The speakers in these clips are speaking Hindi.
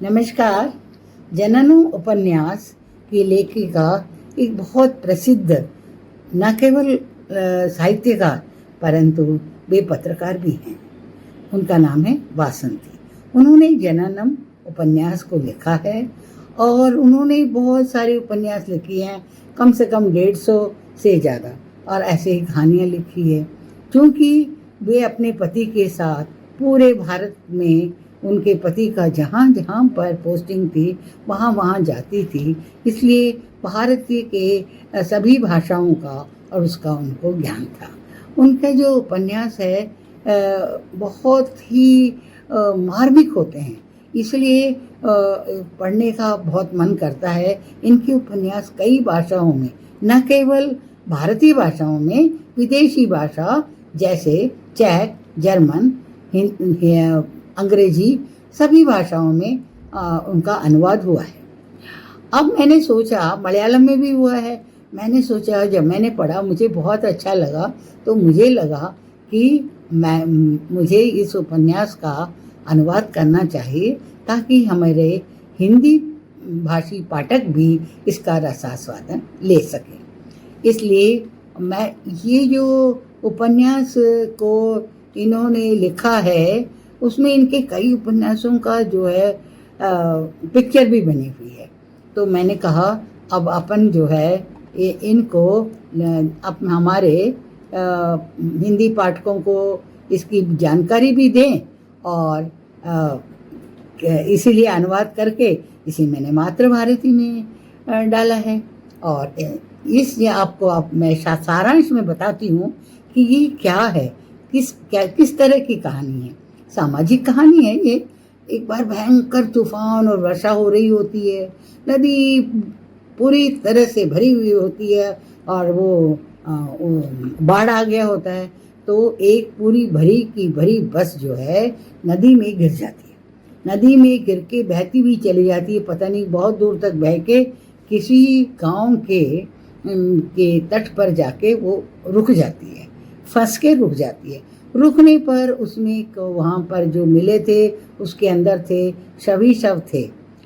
नमस्कार। जननम उपन्यास की लेखिका एक बहुत प्रसिद्ध न केवल साहित्यकार परंतु वे पत्रकार भी हैं। उनका नाम है वासंती। उन्होंने जननम उपन्यास को लिखा है और उन्होंने बहुत सारे उपन्यास लिखी हैं, कम से कम 150 से ज़्यादा, और ऐसे ही कहानियाँ लिखी है। क्योंकि वे अपने पति के साथ पूरे भारत में, उनके पति का जहाँ जहाँ पर पोस्टिंग थी वहाँ वहाँ जाती थी, इसलिए भारतीय के सभी भाषाओं का और उसका उनको ज्ञान था। उनके जो उपन्यास है बहुत ही मार्मिक होते हैं, इसलिए पढ़ने का बहुत मन करता है। इनके उपन्यास कई भाषाओं में, न केवल भारतीय भाषाओं में, विदेशी भाषा जैसे चेक, जर्मन, अंग्रेजी, सभी भाषाओं में उनका अनुवाद हुआ है। अब मैंने सोचा, मलयालम में भी हुआ है। मैंने सोचा, जब मैंने पढ़ा मुझे बहुत अच्छा लगा, तो मुझे लगा कि मुझे इस उपन्यास का अनुवाद करना चाहिए ताकि हमारे हिंदी भाषी पाठक भी इसका रसास्वादन ले सकें। इसलिए मैं ये जो उपन्यास को इन्होंने लिखा है, उसमें इनके कई उपन्यासों का जो है पिक्चर भी बनी हुई है। तो मैंने कहा अब अपन जो है इनको हमारे हिंदी पाठकों को इसकी जानकारी भी दें, और इसीलिए अनुवाद करके इसी मैंने मातृभारती में डाला है। और मैं सारांश में बताती हूँ कि ये क्या है, किस तरह की कहानी है। सामाजिक कहानी है ये। एक बार भयंकर तूफान और वर्षा हो रही होती है, नदी पूरी तरह से भरी हुई होती है और वो बाढ़ आ गया होता है, तो एक पूरी भरी की भरी बस जो है नदी में गिर जाती है। नदी में गिर के बहती भी चली जाती है, पता नहीं बहुत दूर तक बह के किसी गांव के तट पर जाके वो रुक जाती है, फंस के रुक जाती है। रुकने पर उसमें वहाँ पर जो मिले थे उसके अंदर थे सभी शव थे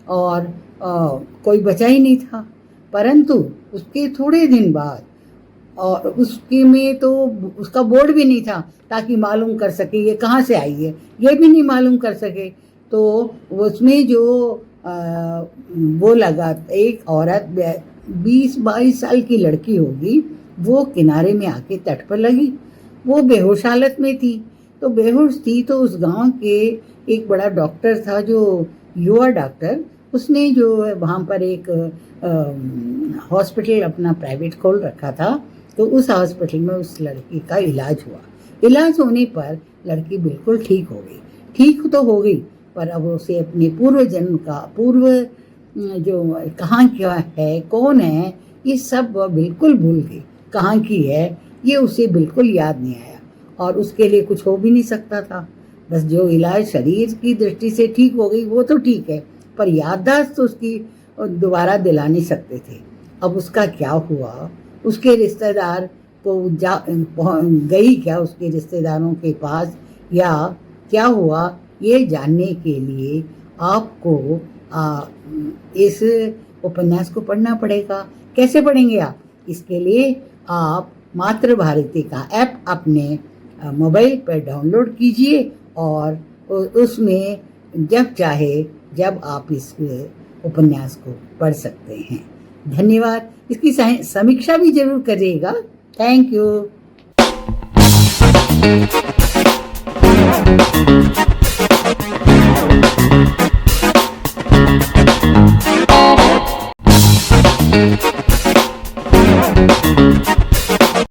और कोई बचा ही नहीं था। परंतु उसके थोड़े दिन बाद, और उसके में तो उसका बोर्ड भी नहीं था ताकि मालूम कर सके ये कहाँ से आई है, ये भी नहीं मालूम कर सके। तो उसमें जो वो लगा, एक औरत 20-22 साल की लड़की होगी, वो किनारे में आके तट पर लगी। वो बेहोश हालत में थी। तो बेहोश थी तो उस गांव के एक बड़ा डॉक्टर था, जो युवा डॉक्टर, उसने जो वहाँ पर एक हॉस्पिटल अपना प्राइवेट खोल रखा था। तो उस हॉस्पिटल में उस लड़की का इलाज हुआ। इलाज होने पर लड़की बिल्कुल ठीक हो गई। ठीक तो हो गई, पर अब उसे अपने पूर्व जन्म का, जो कहाँ क्या है, कौन है, ये सब बिल्कुल भूल गई। कहाँ की है ये उसे बिल्कुल याद नहीं आया, और उसके लिए कुछ हो भी नहीं सकता था। बस जो इलाज शरीर की दृष्टि से ठीक हो गई वो तो ठीक है, पर याददाश्त तो उसकी दोबारा दिला नहीं सकते थे। अब उसका क्या हुआ, उसके रिश्तेदार को गई क्या उसके रिश्तेदारों के पास, या क्या हुआ, ये जानने के लिए आपको इस उपन्यास को पढ़ना पड़ेगा। कैसे पढ़ेंगे आप? इसके लिए आप मातृभारती का ऐप अपने मोबाइल पर डाउनलोड कीजिए और उसमें जब चाहे जब आप इस उपन्यास को पढ़ सकते हैं। धन्यवाद। इसकी समीक्षा भी जरूर करिएगा। Thank you.